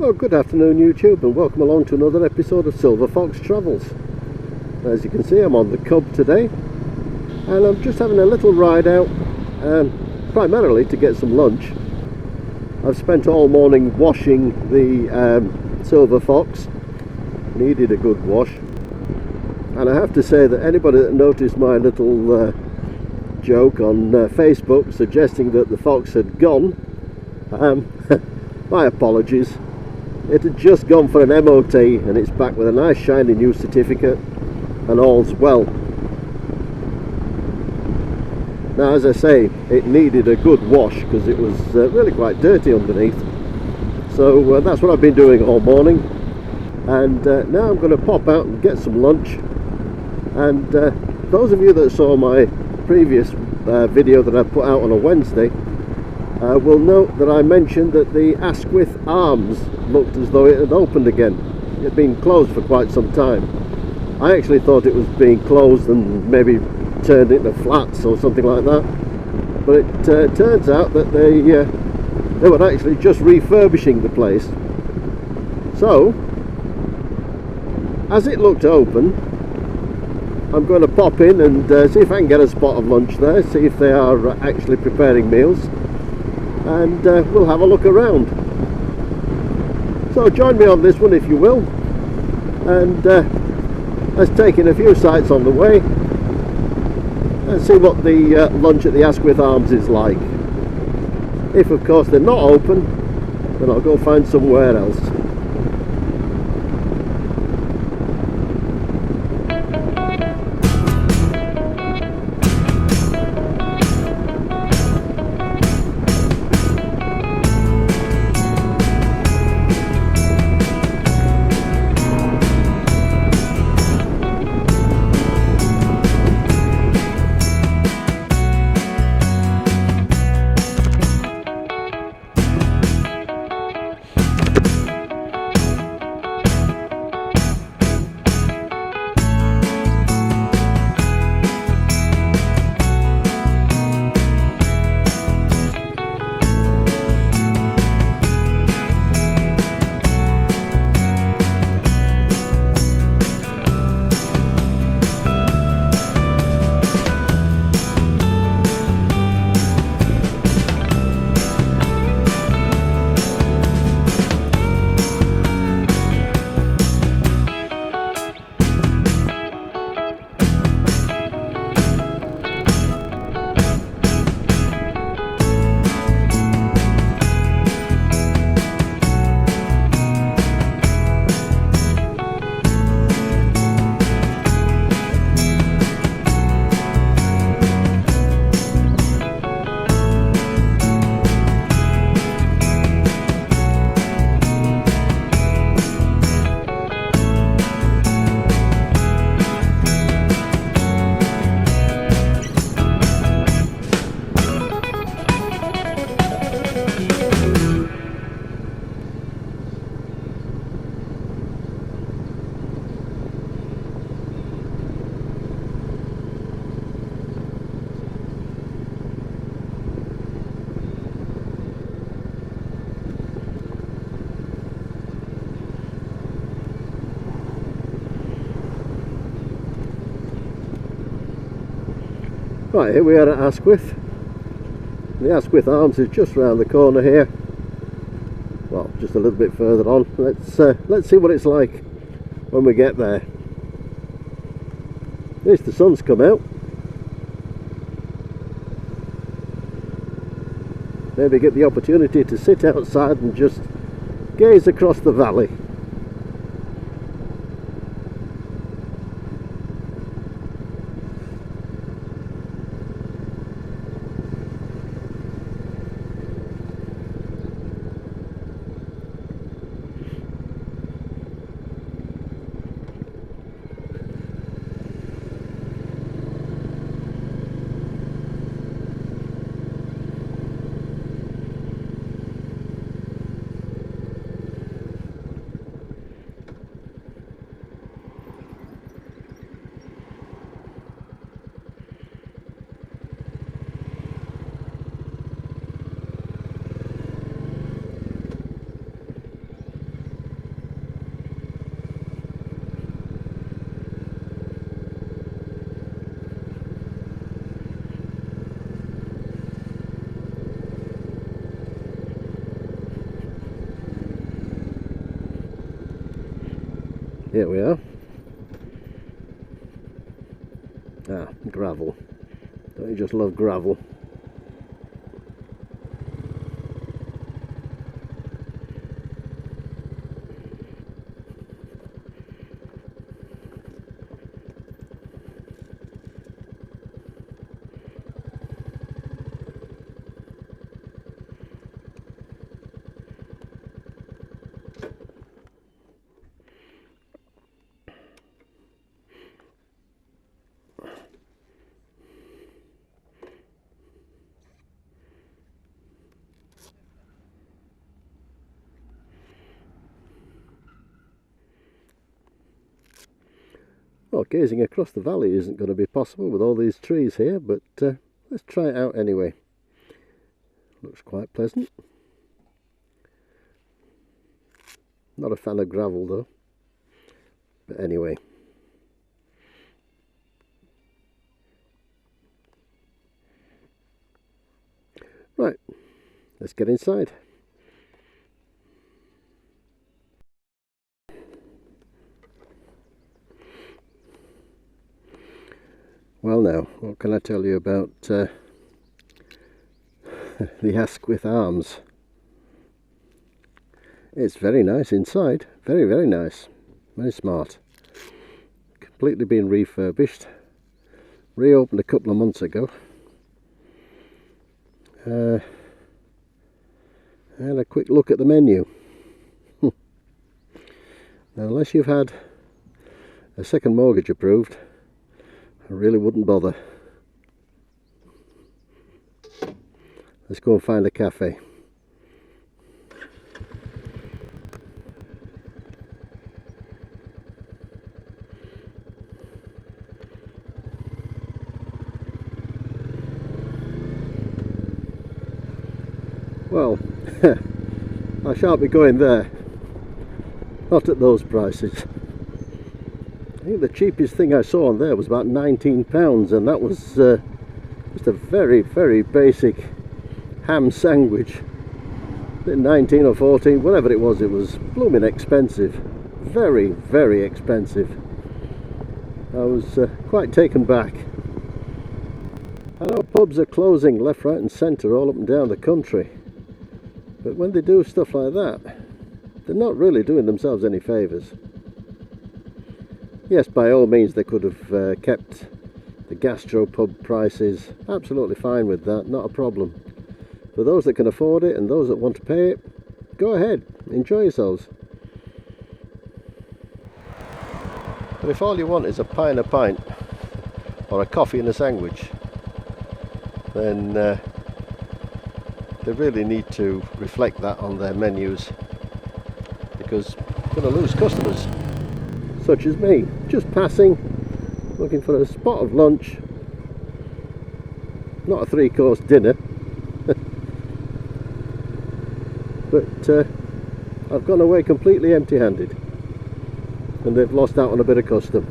Well, good afternoon YouTube, and welcome along to another episode of Silver Fox Travels. As you can see, I'm on the Cub today, and I'm just having a little ride out, primarily to get some lunch. I've spent all morning washing the Silver Fox. Needed a good wash, and I have to say that anybody that noticed my little joke on Facebook suggesting that the Fox had gone, my apologies. It had just gone for an MOT and it's back with a nice shiny new certificate and all's well. Now, as I say, it needed a good wash because it was really quite dirty underneath. So that's what I've been doing all morning, and now I'm going to pop out and get some lunch. And those of you that saw my previous video that I put out on a Wednesday will note that I mentioned that the Asquith Arms looked as though it had opened again. It had been closed for quite some time. I actually thought it was being closed and maybe turned into flats or something like that, but it turns out that they were actually just refurbishing the place. So as it looked open, I'm going to pop in and see if I can get a spot of lunch there, see if they are actually preparing meals, and we'll have a look around. So join me on this one if you will, and let's take in a few sights on the way and see what the lunch at the Asquith Arms is like. If of course they're not open, then I'll go find somewhere else. Right, here we are at Asquith. The Asquith Arms is just round the corner here. Well, just a little bit further on. Let's see what it's like when we get there. At least the sun's come out. Maybe get the opportunity to sit outside and just gaze across the valley. Here we are. Ah, gravel. Don't you just love gravel? Well, gazing across the valley isn't going to be possible with all these trees here, but let's try it out anyway. Looks quite pleasant. Not a fan of gravel though, but anyway. Right, let's get inside. Well now, what can I tell you about the Asquith Arms? It's very nice inside, very, very nice, very smart. Completely been refurbished, reopened a couple of months ago. And a quick look at the menu. Now, unless you've had a second mortgage approved, I really wouldn't bother. Let's go and find a cafe. Well, I shan't be going there. Not at those prices. I think the cheapest thing I saw on there was about £19, and that was just a very, very basic ham sandwich. 19 or 14, whatever it was blooming expensive. Very, very expensive. I was quite taken back. I know pubs are closing left, right and centre all up and down the country, but when they do stuff like that, they're not really doing themselves any favours. Yes, by all means they could have kept the Gastro-Pub prices, absolutely fine with that, not a problem. For those that can afford it and those that want to pay it, go ahead, enjoy yourselves. But if all you want is a pie and a pint, or a coffee and a sandwich, then they really need to reflect that on their menus, because they're going to lose customers. Such as me, just passing, looking for a spot of lunch, not a three-course dinner, but I've gone away completely empty-handed, and they've lost out on a bit of custom.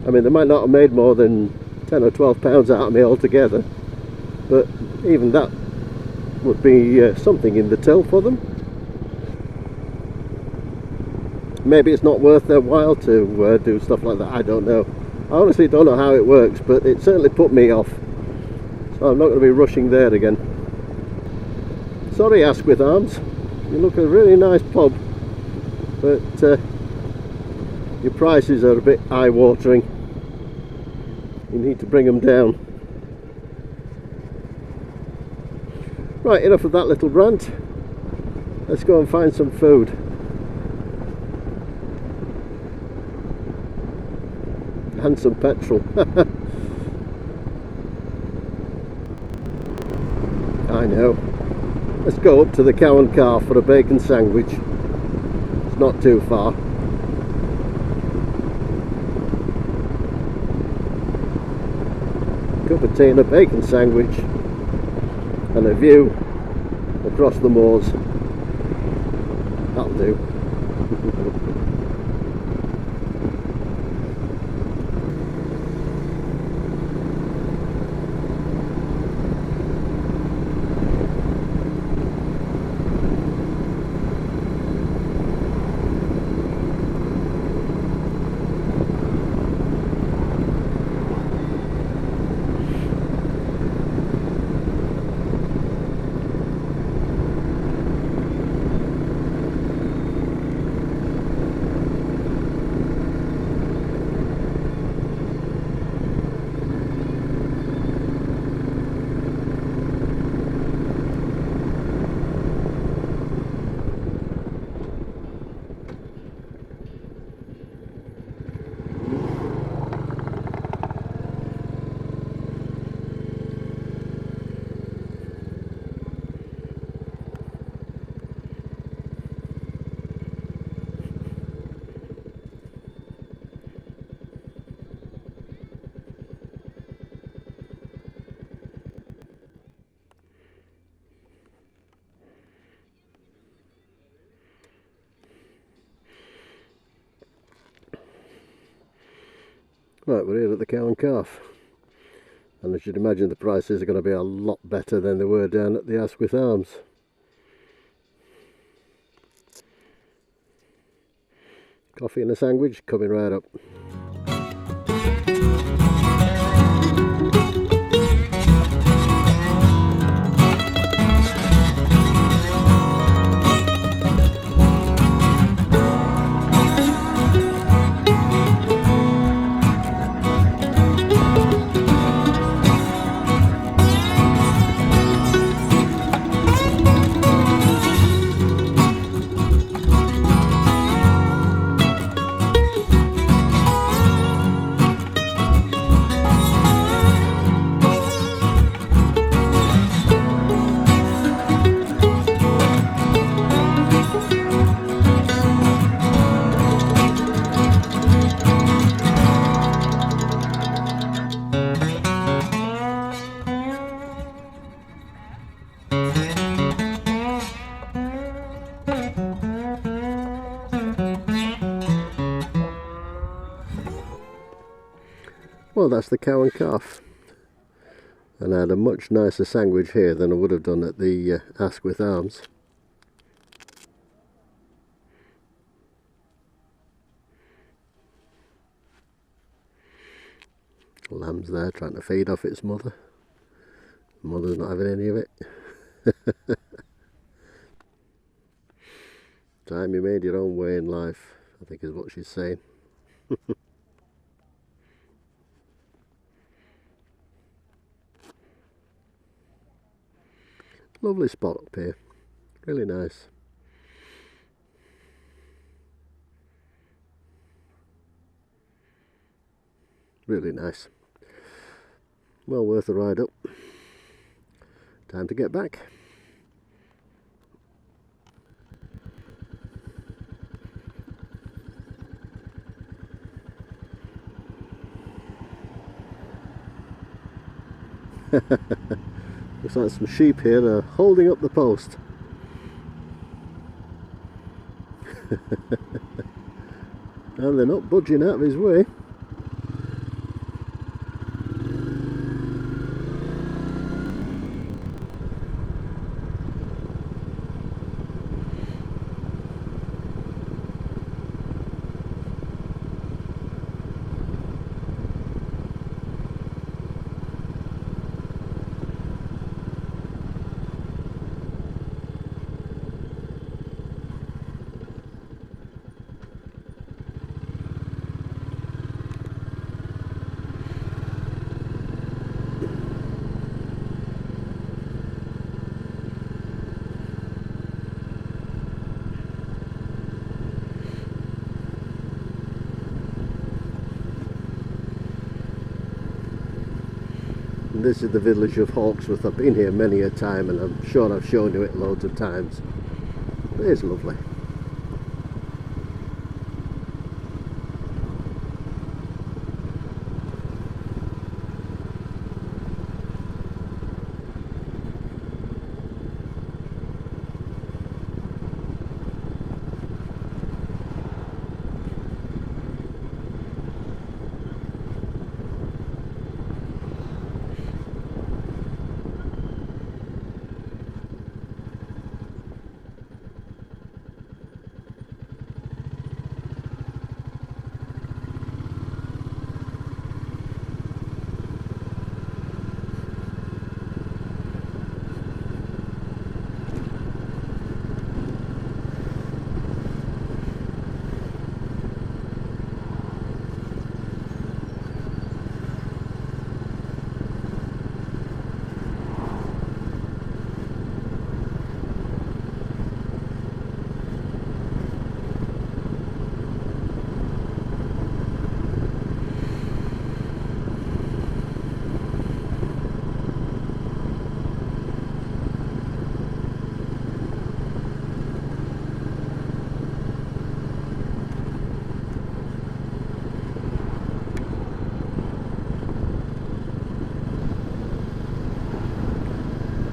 I mean, they might not have made more than 10 or 12 pounds out of me altogether, but even that would be something in the till for them. Maybe it's not worth their while to do stuff like that, I don't know. I honestly don't know how it works, but it certainly put me off. So I'm not going to be rushing there again. Sorry, Asquith Arms, you look a really nice pub, but your prices are a bit eye-watering. You need to bring them down. Right, enough of that little rant. Let's go and find some food. And some petrol. I know. Let's go up to the Cow and Calf for a bacon sandwich. It's not too far. Cup of tea and a bacon sandwich, and a view across the moors. That'll do. Right, we're here at the Cow and Calf, and as you'd imagine the prices are going to be a lot better than they were down at the Asquith Arms. Coffee and a sandwich coming right up. Well, that's the Cow and Calf, and I had a much nicer sandwich here than I would have done at the Asquith Arms. Lamb's there trying to feed off its mother. The mother's not having any of it. Time you made your own way in life, I think is what she's saying. Lovely spot up here, really nice. Really nice. Well worth a ride up. Time to get back. Looks like some sheep here are holding up the post. And they're not budging out of his way. This is the village of Hawksworth. I've been here many a time and I'm sure I've shown you it loads of times. But it's lovely.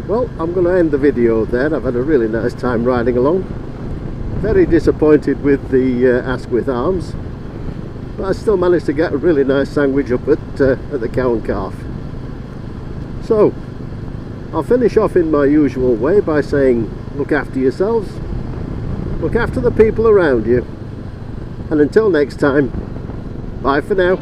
Well, I'm going to end the video there. I've had a really nice time riding along. Very disappointed with the Asquith Arms, but I still managed to get a really nice sandwich up at the Cow and Calf. So I'll finish off in my usual way by saying, look after yourselves, look after the people around you, and until next time, bye for now.